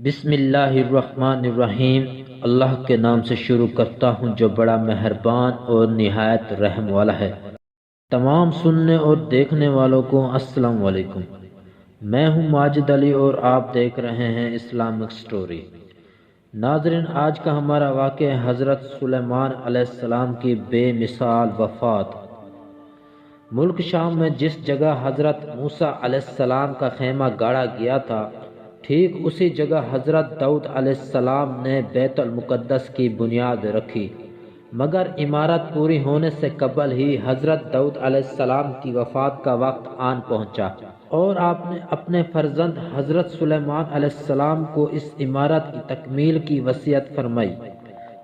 بسم اللہ الرحمن الرحیم۔ اللہ کے نام سے شروع کرتا ہوں جو بڑا مہربان اور نہایت رحم والا ہے۔ تمام سننے اور دیکھنے والوں کو السلام علیکم۔ میں ہوں ماجد علی اور آپ دیکھ رہے ہیں اسلامک سٹوری۔ ناظرین، آج کا ہمارا واقعہ حضرت سلیمان علیہ السلام کی بے مثال وفات۔ ملک شام میں جس جگہ حضرت موسیٰ علیہ السلام کا خیمہ گاڑا گیا تھا، ٹھیک اسی جگہ حضرت داؤد علیہ السلام نے بیت المقدس کی بنیاد رکھی، مگر عمارت پوری ہونے سے قبل ہی حضرت داؤد علیہ السلام کی وفات کا وقت آن پہنچا، اور آپ نے اپنے فرزند حضرت سلیمان علیہ السلام کو اس عمارت کی تکمیل کی وصیت فرمائی۔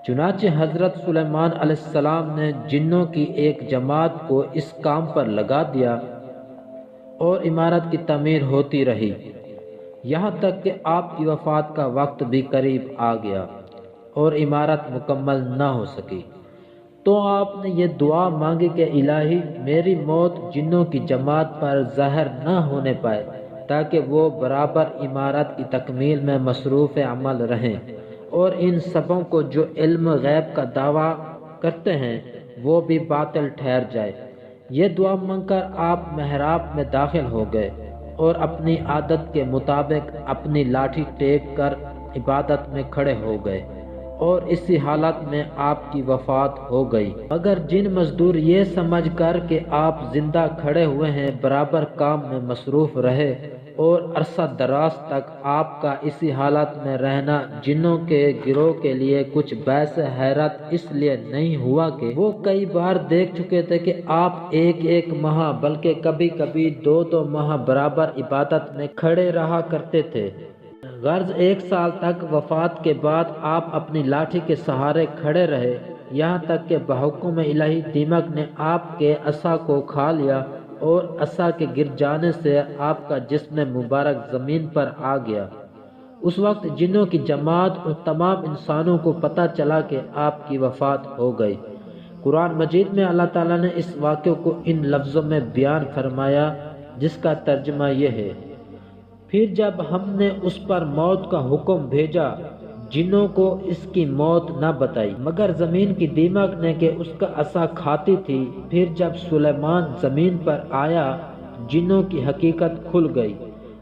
چنانچہ حضرت سلیمان علیہ السلام نے جنوں کی ایک جماعت کو اس کام پر لگا دیا اور عمارت کی تعمیر ہوتی رہی، یہاں تک کہ آپ کی وفات کا وقت بھی قریب آ گیا اور عمارت مکمل نہ ہو سکی۔ تو آپ نے یہ دعا مانگی کہ الہی، میری موت جنوں کی جماعت پر ظاہر نہ ہونے پائے، تاکہ وہ برابر عمارت کی تکمیل میں مصروف عمل رہیں، اور ان سبوں کو جو علم غیب کا دعویٰ کرتے ہیں وہ بھی باطل ٹھہر جائے۔ یہ دعا مانگ کر آپ محراب میں داخل ہو گئے اور اپنی عادت کے مطابق اپنی لاٹھی ٹیک کر عبادت میں کھڑے ہو گئے، اور اسی حالت میں آپ کی وفات ہو گئی۔ مگر جن مزدور یہ سمجھ کر کہ آپ زندہ کھڑے ہوئے ہیں برابر کام میں مصروف رہے، اور عرصہ دراز تک آپ کا اسی حالت میں رہنا جنوں کے گروہ کے لیے کچھ باعث حیرت اس لیے نہیں ہوا کہ وہ کئی بار دیکھ چکے تھے کہ آپ ایک ماہ بلکہ کبھی کبھی دو ماہ برابر عبادت میں کھڑے رہا کرتے تھے۔ غرض 1 سال تک وفات کے بعد آپ اپنی لاٹھی کے سہارے کھڑے رہے، یہاں تک کہ بحکم الہی دیمک نے آپ کے عصا کو کھا لیا، اور عصا کے گر جانے سے آپ کا جسم مبارک زمین پر آ گیا۔ اس وقت جنوں کی جماعت اور تمام انسانوں کو پتہ چلا کہ آپ کی وفات ہو گئی۔ قرآن مجید میں اللہ تعالیٰ نے اس واقعے کو ان لفظوں میں بیان فرمایا، جس کا ترجمہ یہ ہے: پھر جب ہم نے اس پر موت کا حکم بھیجا، جنوں کو اس کی موت نہ بتائی، مگر زمین کی دیمک نے کہ اس کا عصا کھاتی تھی۔ پھر جب سلیمان زمین پر آیا، جنوں کی حقیقت کھل گئی۔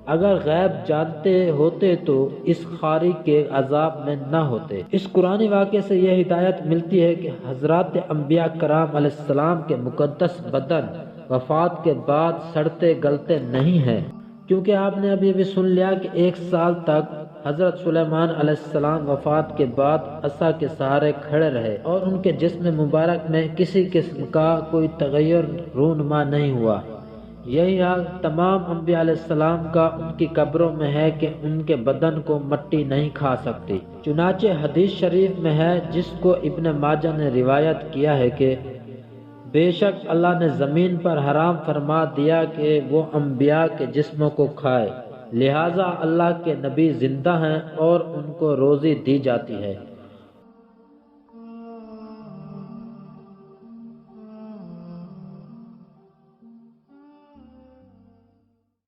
اگر غیب جانتے ہوتے تو اس خاری کے عذاب میں نہ ہوتے۔ اس قرآنی واقعے سے یہ ہدایت ملتی ہے کہ حضرات انبیاء کرام علیہ السلام کے مقدس بدن وفات کے بعد سڑتے گلتے نہیں ہیں، کیونکہ آپ نے ابھی سن لیا کہ 1 سال تک حضرت سلیمان علیہ السلام وفات کے بعد عصا کے سہارے کھڑے رہے، اور ان کے جسم مبارک میں کسی قسم کا کوئی تغیر رونما نہیں ہوا۔ یہی حال تمام انبیاء علیہ السلام کا ان کی قبروں میں ہے کہ ان کے بدن کو مٹی نہیں کھا سکتی۔ چنانچہ حدیث شریف میں ہے، جس کو ابن ماجہ نے روایت کیا ہے کہ بے شک اللہ نے زمین پر حرام فرما دیا کہ وہ انبیاء کے جسموں کو کھائے، لہٰذا اللہ کے نبی زندہ ہیں اور ان کو روزی دی جاتی ہے۔